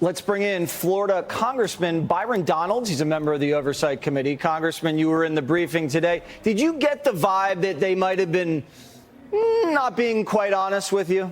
Let's bring in Florida Congressman Byron Donalds. He's a member of the Oversight Committee. Congressman, you were in the briefing today. Did you get the vibe that they might have been not being quite honest with you?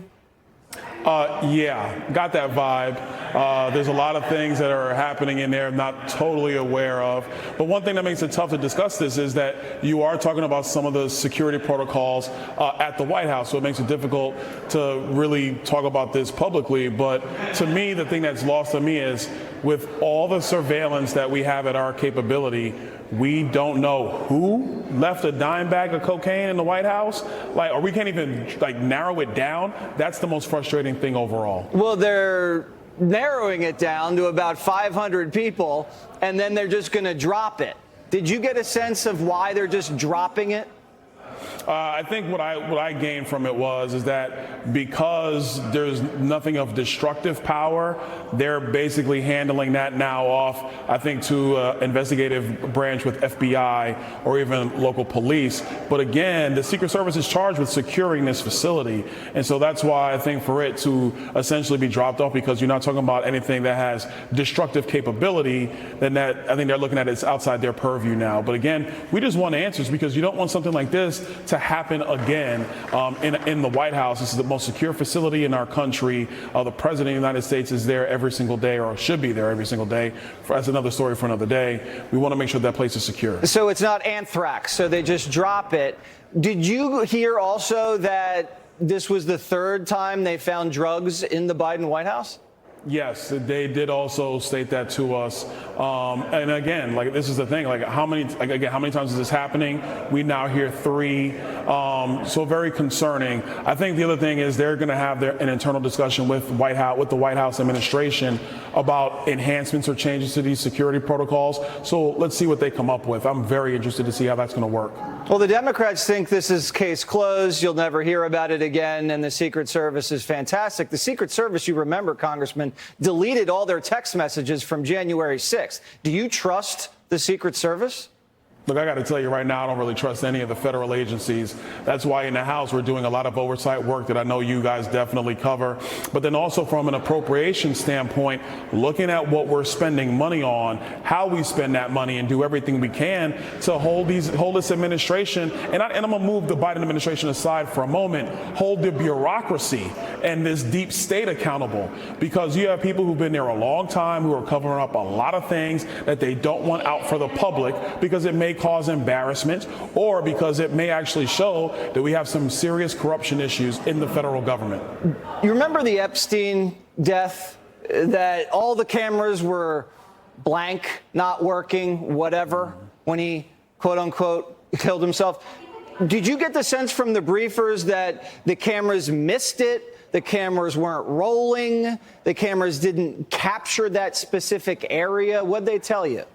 Yeah, got that vibe. There's a lot of things that are happening in there I'm not totally aware of. But one thing that makes it tough to discuss this is that you are talking about some of the security protocols at the White House. So it makes it difficult to really talk about this publicly. But to me, the thing that's lost to me is with all the surveillance that we have at our capability, we don't know who left a dime bag of cocaine in the White House, or we can't even narrow it down. That's the most frustrating thing overall. Well, they're narrowing it down to about 500 people, and then they're just going to drop it. Did you get a sense of why they're just dropping it? I think what I gained from it is that because there's nothing of destructive power, they're basically handling that now off, I think, to investigative branch with FBI or even local police. But again, the Secret Service is charged with securing this facility. And so that's why I think for it to essentially be dropped off, because you're not talking about anything that has destructive capability, then that I think they're looking at it's outside their purview now. But again, we just want answers, because you don't want something like this to happen again in the White House. This is the most secure facility in our country. The President of the United States is there every single day, or should be there every single day. That's another story for another day. We want to make sure that place is secure. So it's not anthrax, so they just drop it. Did you hear also that this was the third time they found drugs in the Biden White House? Yes, they did also state that to us. And again, this is the thing, how many times is this happening? We now hear 3. So very concerning. I think the other thing is they're going to have an internal discussion with the White House administration about enhancements or changes to these security protocols. So let's see what they come up with. I'm very interested to see how that's going to work. Well, the Democrats think this is case closed. You'll never hear about it again. And the Secret Service is fantastic. The Secret Service, you remember, Congressman, deleted all their text messages from January 6th. Do you trust the Secret Service? Look, I got to tell you right now, I don't really trust any of the federal agencies. That's why in the House we're doing a lot of oversight work that I know you guys definitely cover. But then also from an appropriation standpoint, looking at what we're spending money on, how we spend that money, and do everything we can to hold this administration. And I'm going to move the Biden administration aside for a moment. Hold the bureaucracy and this deep state accountable, because you have people who've been there a long time who are covering up a lot of things that they don't want out for the public, because it may cause embarrassment, or because it may actually show that we have some serious corruption issues in the federal government. You remember the Epstein death, that all the cameras were blank, not working, whatever, when he, quote unquote, killed himself? Did you get the sense from the briefers that the cameras missed it? The cameras weren't rolling? The cameras didn't capture that specific area? What'd they tell you?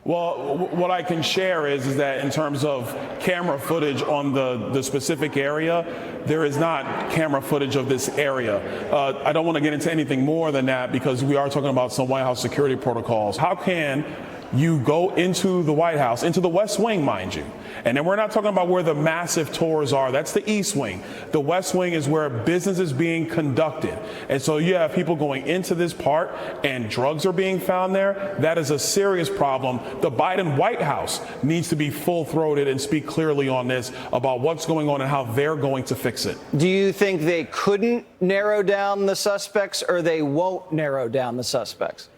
Well, what I can share is that in terms of camera footage on the specific area, there is not camera footage of this area. I don't want to get into anything more than that, because we are talking about some White House security protocols. How can you go into the White House, into the West Wing, mind you? And then we're not talking about where the massive tours are. That's the East Wing. The West Wing is where business is being conducted. And so you have people going into this part and drugs are being found there. That is a serious problem. The Biden White House needs to be full-throated and speak clearly on this, about what's going on and how they're going to fix it. Do you think they couldn't narrow down the suspects, or they won't narrow down the suspects?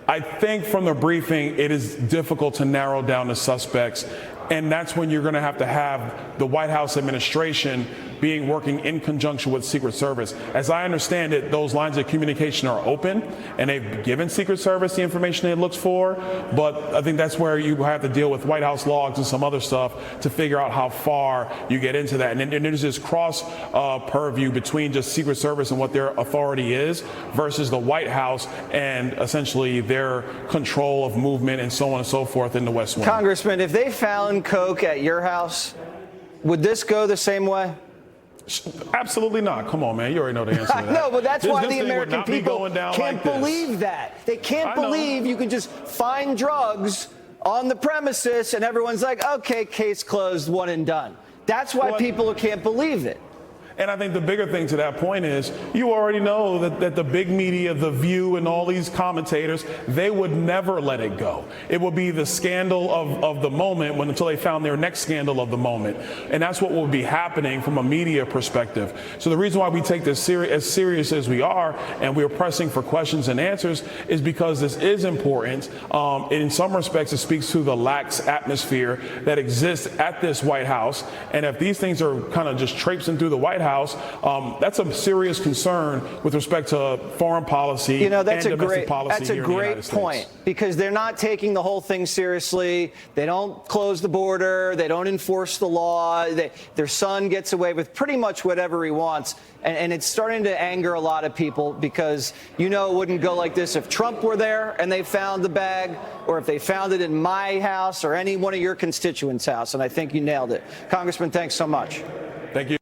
I think from the briefing, it is difficult to narrow down the suspects. And that's when you're going to have the White House administration working in conjunction with Secret Service. As I understand it, those lines of communication are open, and they've given Secret Service the information they looked for. But I think that's where you have to deal with White House logs and some other stuff to figure out how far you get into that. And then there's this cross purview between just Secret Service and what their authority is versus the White House and essentially their control of movement and so on and so forth in the West Wing. Congressman, if they found coke at your house, would this go the same way? Absolutely not. Come on, man. You already know the answer to that. No, but that's why the American people can't like believe that. They can't believe you can just find drugs on the premises and everyone's like, okay, case closed, one and done. That's why people can't believe it. And I think the bigger thing to that point is you already know that the big media, The View, and all these commentators, they would never let it go. It would be the scandal of the moment until they found their next scandal of the moment. And that's what will be happening from a media perspective. So the reason why we take this as serious as we are, and we're pressing for questions and answers, is because this is important. In some respects, it speaks to the lax atmosphere that exists at this White House. And if these things are kind of just traipsing through the White House, that's a serious concern with respect to foreign policy and domestic policy here in the United States. That's a great point, because they're not taking the whole thing seriously. They don't close the border. They don't enforce the law. Their son gets away with pretty much whatever he wants. And it's starting to anger a lot of people, because it wouldn't go like this if Trump were there and they found the bag, or if they found it in my house or any one of your constituents' house. And I think you nailed it. Congressman, thanks so much. Thank you.